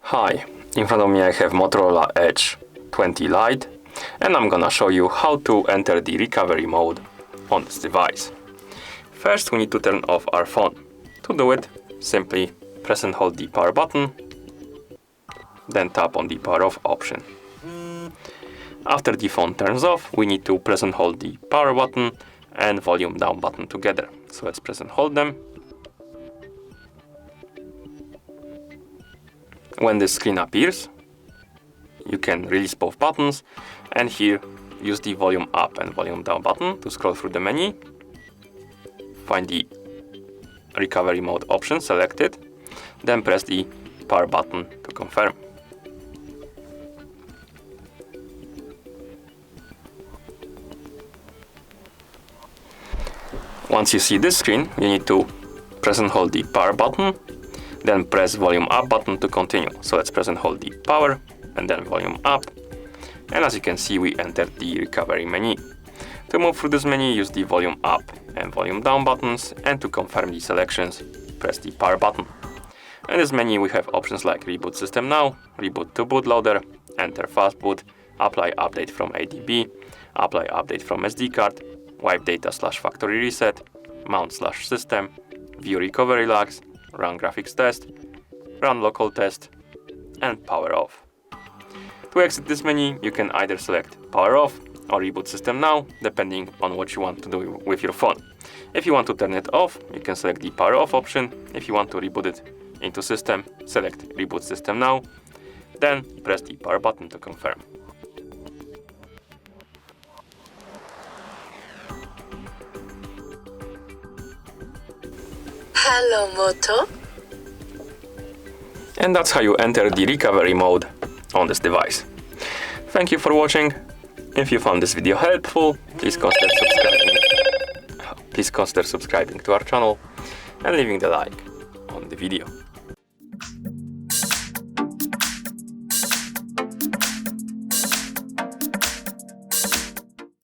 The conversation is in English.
Hi, in front of me I have Motorola Edge 20 Lite, and I'm gonna show you how to enter the recovery mode on this device. First we need to turn off our phone. To do it, simply press and hold the power button, then tap on the power off option. After the phone turns off, we need to press and hold the power button and volume down button together. So let's press and hold them. When this screen appears, you can release both buttons, and here use the volume up and volume down button to scroll through the menu. Find the recovery mode option selected, then press the power button to confirm. Once you see this screen, you need to press and hold the power button, then press volume up button to continue. So let's press and hold the power and then volume up. And as you can see, we entered the recovery menu. To move through this menu, use the volume up and volume down buttons, and to confirm the selections, press the power button. In this menu we have options like Reboot System Now, Reboot to Bootloader, Enter Fast Boot, Apply Update from ADB, Apply Update from SD card, Wipe Data / Factory Reset, Mount / System, View Recovery Logs, Run Graphics Test, Run Local Test, and Power Off. To exit this menu, you can either select Power Off or Reboot System Now, depending on what you want to do with your phone. If you want to turn it off, you can select the Power Off option. If you want to reboot it into system, select Reboot System Now, then press the power button to confirm. Hello, Moto. And that's how you enter the recovery mode on this device. Thank you for watching. If you found this video helpful, please consider subscribing to our channel and leaving the like on the video.